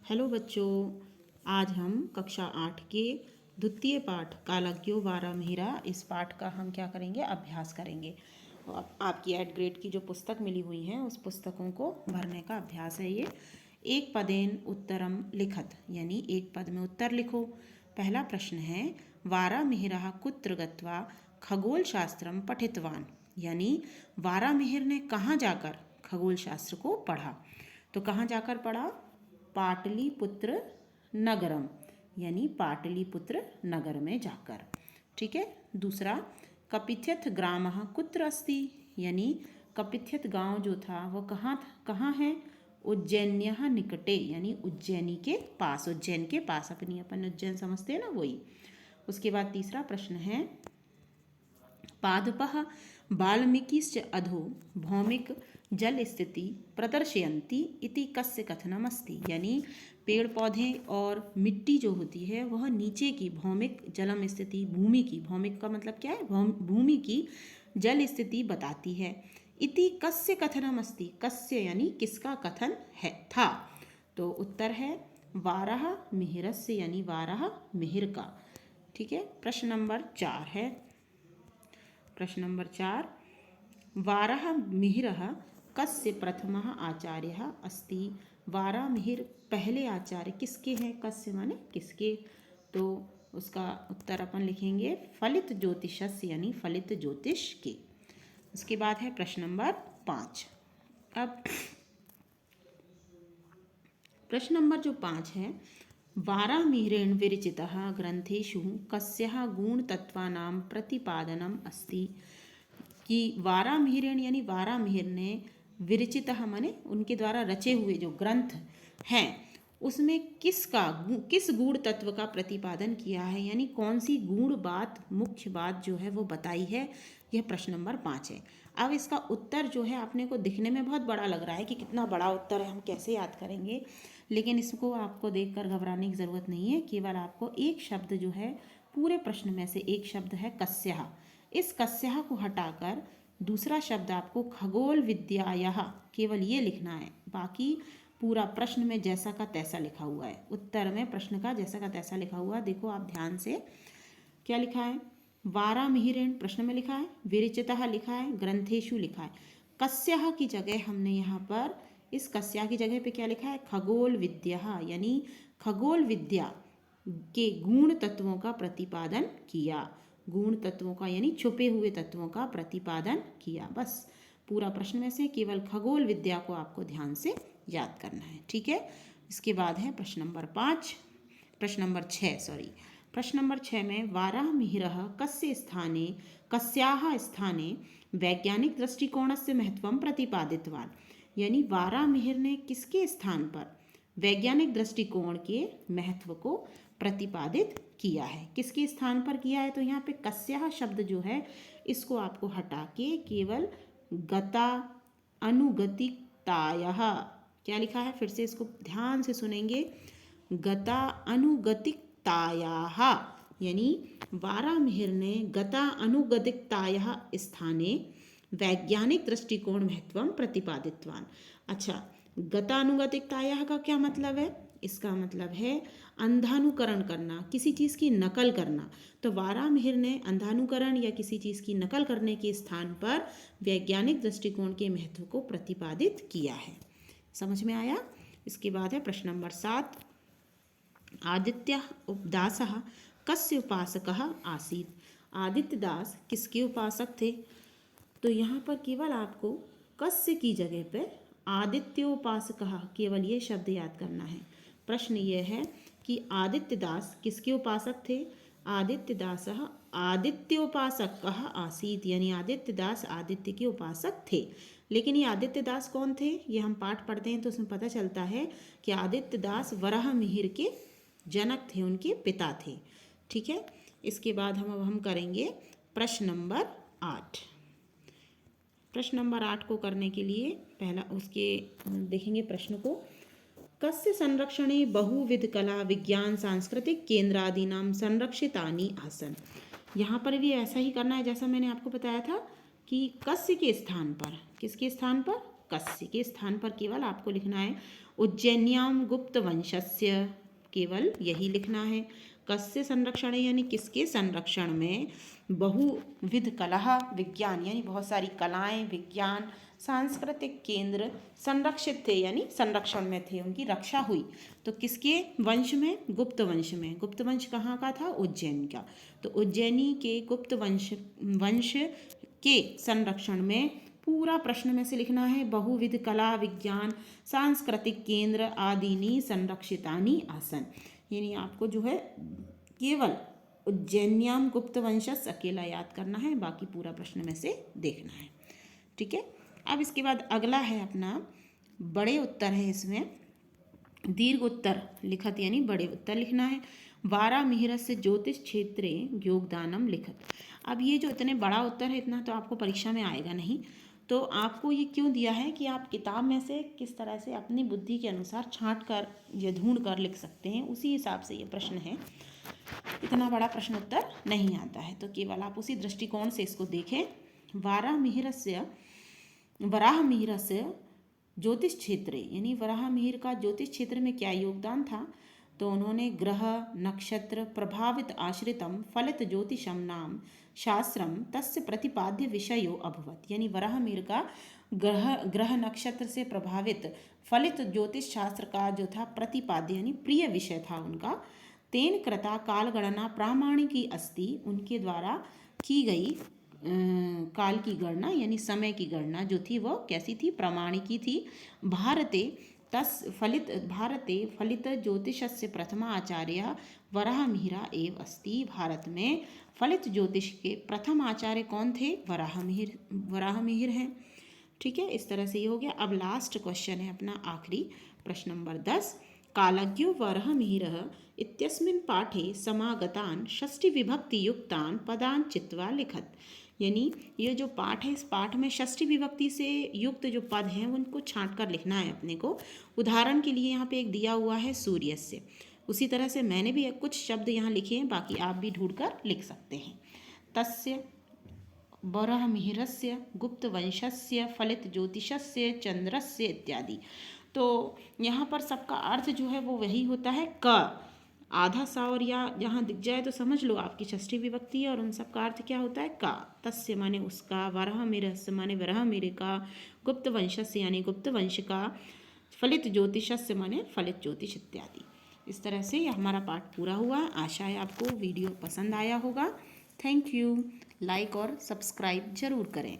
Hello बच्चों, आज हम कक्षा 8 के द्वितीय पाठ कालज्ञो बारहमिहिरा इस पाठ का हम क्या करेंगे, अभ्यास करेंगे। आपकी 8 ग्रेड की जो पुस्तक मिली हुई हैं उस पुस्तकों को भरने का अभ्यास है ये। एक पदेन उत्तरम लिखत, यानी एक पद में उत्तर लिखो। पहला प्रश्न है, वारामिहिरः कुत्र गत्वा खगोल शास्त्रम पठितवान, यानी वारामिहिर ने कहाँ जाकर खगोल शास्त्र को पढ़ा। तो कहाँ जाकर पढ़ा? पाटलिपुत्र नगरम, यानी पाटलिपुत्र नगर में जाकर। ठीक है। दूसरा, कपिथ्यत ग्रामः कुत्र अस्ति, यानी कपिथ्यत गांव जो था वो कहाँ है? उज्जैन्यः निकटे, यानी उज्जैनी के पास, उज्जैन के पास। अपन उज्जैन समझते हैं ना, वही। उसके बाद तीसरा प्रश्न है, पादपः वाल्मीकिश्च अधो भौमिक जल स्थिति प्रदर्शयन्ति इति कस्य कथनमस्ति, यानी पेड़ पौधे और मिट्टी जो होती है वह नीचे की भौमिक जलम स्थिति, भूमि की, भौमिक का मतलब क्या है? भूमि की जल स्थिति बताती है। इति कस्य कथनमस्ति, कस्य यानी किसका कथन है था। तो उत्तर है वाराहमिहिरस्य, यानी वाराहमिहिर का। ठीक है। प्रश्न नंबर 4 है। प्रश्न नंबर 4, वाराहमिहिरः कस्य प्रथमः आचार्यः अस्ति, वाराहमिहिर पहले आचार्य किसके हैं? कस्य माने किसके। तो उसका उत्तर अपन लिखेंगे फलित ज्योतिषस्य, यानी फलित ज्योतिष के। उसके बाद है प्रश्न नंबर 5। अब प्रश्न नंबर जो 5 है, वाराहमिहिरेण विरचितः ग्रंथेषु कस्याः गुणतत्त्वानां प्रतिपादनम् अस्ति, कि वाराहमिहिरेण यानी वाराहमिहिर ने विरचितः माने उनके द्वारा रचे हुए जो ग्रंथ हैं उसमें किस गूढ़ तत्व का प्रतिपादन किया है, यानी कौन सी गूढ़ बात, मुख्य बात जो है वो बताई है। यह प्रश्न नंबर 5 है। अब इसका उत्तर जो है अपने को दिखने में बहुत बड़ा लग रहा है कि कितना बड़ा उत्तर है, हम कैसे याद करेंगे, लेकिन इसको आपको देखकर घबराने की ज़रूरत नहीं है। केवल आपको एक शब्द जो है पूरे प्रश्न में से एक शब्द है कस्यः, इस कस्यः को हटाकर दूसरा शब्द आपको खगोल विद्यायाः, केवल ये लिखना है। बाकी पूरा प्रश्न में जैसा का तैसा लिखा हुआ है, उत्तर में प्रश्न का जैसा का तैसा लिखा हुआ। देखो आप ध्यान से, क्या लिखा है? वाराहमिहिरेण प्रश्न में लिखा है, विरचितः लिखा है, ग्रंथेषु लिखा है। कस्यः की जगह हमने यहाँ पर इस कस्या की जगह पे क्या लिखा है? खगोल विद्या, यानी खगोल विद्या के गुण तत्वों का प्रतिपादन किया। गुण तत्वों का यानी छुपे हुए तत्वों का प्रतिपादन किया। बस पूरा प्रश्न में से केवल खगोल विद्या को आपको ध्यान से याद करना है। ठीक है। इसके बाद है प्रश्न नंबर 5, प्रश्न नंबर 6 सॉरी। प्रश्न नंबर 6 में वाराहमिहिरः कस्य स्थाने, कस्याः स्थाने वैज्ञानिक दृष्टिकोणस्य महत्वं प्रतिपादितवान्, यानी वाराहमिहिर ने किसके स्थान पर वैज्ञानिक दृष्टिकोण के महत्व को प्रतिपादित किया है। किसके स्थान पर किया है? तो यहाँ पे कस्याः शब्द जो है इसको आपको हटा के केवल गता अनुगतिकतायाः, क्या लिखा है? फिर से इसको ध्यान से सुनेंगे। गता अनुगतिकतायाः, यानी वाराहमिहिर ने गता अनुगतिकतायाः स्थाने वैज्ञानिक दृष्टिकोण महत्वम प्रतिपादितवान। अच्छा, गतानुगतिकतायाः का क्या मतलब है? इसका मतलब है अंधानुकरण करना, किसी चीज़ की नकल करना। तो वाराहमिहिर ने अंधानुकरण या किसी चीज़ की नकल करने के स्थान पर वैज्ञानिक दृष्टिकोण के महत्व को प्रतिपादित किया है। समझ में आया? इसके बाद है प्रश्न नंबर 7, आदित्य दासः कस्य उपासकः आसीत्, आदित्य दास किसके उपासक थे? तो यहाँ पर केवल आपको कस्य की जगह पे आदित्योपासकः, केवल ये शब्द याद करना है। प्रश्न ये है कि आदित्य दास किसके उपासक थे? आदित्य दासः आदित्योपासकः आसीत्, यानी आदित्य दास आदित्य के उपासक थे। लेकिन ये आदित्य दास कौन थे? ये हम पाठ पढ़ते हैं तो उसमें पता चलता है कि आदित्य दास वराहमिहिर के जनक थे, उनके पिता थे। ठीक है। इसके बाद हम करेंगे प्रश्न नंबर 8। प्रश्न नंबर 8 को करने के लिए पहला उसके देखेंगे प्रश्न को। कस्य संरक्षणे बहुविध कला विज्ञान सांस्कृतिक केंद्रादीनाम संरक्षितानि आसन। यहाँ पर भी ऐसा ही करना है जैसा मैंने आपको बताया था कि कस्य के स्थान पर, किसके स्थान पर? कस्य के स्थान पर केवल आपको लिखना है उज्जैन्याम गुप्त वंशस्य, केवल यही लिखना है। कस्य संरक्षण यानी किसके संरक्षण में, बहुविध कला विज्ञान यानी बहुत सारी कलाएं विज्ञान सांस्कृतिक केंद्र संरक्षित थे यानी संरक्षण में थे, उनकी रक्षा हुई। तो किसके वंश में, गुप्त वंश में। गुप्त वंश कहाँ का था, उज्जैन का। तो उज्जैनी के गुप्त वंश के संरक्षण में पूरा प्रश्न में से लिखना है, बहुविध कला विज्ञान सांस्कृतिक केंद्र आदिनी संरक्षितानि आसन। यानी आपको जो है केवल उज्जैन्याम गुप्त वंशस अकेला याद करना है, बाकी पूरा प्रश्न में से देखना है। ठीक है। अब इसके बाद अगला है अपना बड़े उत्तर है, इसमें दीर्घ उत्तर लिखत यानी बड़े उत्तर लिखना है। वारामिहिरस्य ज्योतिष क्षेत्रे योगदानम लिखत। अब ये जो इतने बड़ा उत्तर है, इतना तो आपको परीक्षा में आएगा नहीं, तो आपको ये क्यों दिया है कि आप किताब में से किस तरह से अपनी बुद्धि के अनुसार छांट कर या ढूंढ कर लिख सकते हैं, उसी हिसाब से ये प्रश्न है। इतना बड़ा प्रश्न उत्तर नहीं आता है, तो केवल आप उसी दृष्टिकोण से इसको देखें। वराहमिहिरस्य ज्योतिष क्षेत्र यानी वराहमिहिर का ज्योतिष क्षेत्र में क्या योगदान था, तो उन्होंने ग्रह नक्षत्र प्रभावित आश्रितम फलित ज्योतिषम नाम शास्त्रम तस्य प्रतिपाद्य विषयो अभवत। यानी वराहमिहिर का ग्रह नक्षत्र से प्रभावित फलित ज्योतिष शास्त्र का जो था प्रतिपाद्य यानी प्रिय विषय था उनका। तेन कृता काल गणना प्रामाणिकी अस्ति, उनके द्वारा की गई काल की गणना यानी समय की गणना जो थी वो कैसी थी, प्रामाणिकी थी। भारते फलित ज्योतिषस्य प्रथमा आचार्य वराहमिहिरा एव अस्ति। भारत में फलित ज्योतिष के प्रथम आचार्य कौन थे, वराहमिहिर हैं। ठीक है, इस तरह से ये हो गया। अब लास्ट क्वेश्चन है अपना आखिरी प्रश्न नंबर 10। कालज्ञो वराहमिहिरः इत्यस्मिन् पाठे समागतान् षष्ठी विभक्ति युक्तान् पदान् चित्वा लिखत। यानी ये जो पाठ है, इस पाठ में षष्ठी विभक्ति से युक्त जो पद हैं उनको छांट कर लिखना है अपने को। उदाहरण के लिए यहाँ पे एक दिया हुआ है सूर्यस्य, उसी तरह से मैंने भी कुछ शब्द यहाँ लिखे हैं, बाकी आप भी ढूंढ कर लिख सकते हैं। तस्य वराहमिहिरस्य गुप्त वंशस्य फलित ज्योतिषस्य चंद्रस्य इत्यादि। तो यहाँ पर सबका अर्थ जो है वो वही होता है, क आधा सा और या जहाँ दिख जाए तो समझ लो आपकी षष्ठी विभक्ति है, और उन सब का अर्थ क्या होता है, का। तस्य माने उसका, वराहमिहिरस्य माने वराहमिहिर का, गुप्त वंशस्य यानी गुप्त वंश का, फलित ज्योतिषस्य माने फलित ज्योतिष इत्यादि। इस तरह से यह हमारा पाठ पूरा हुआ। आशा है आपको वीडियो पसंद आया होगा। Thank you. लाइक और सब्सक्राइब जरूर करें।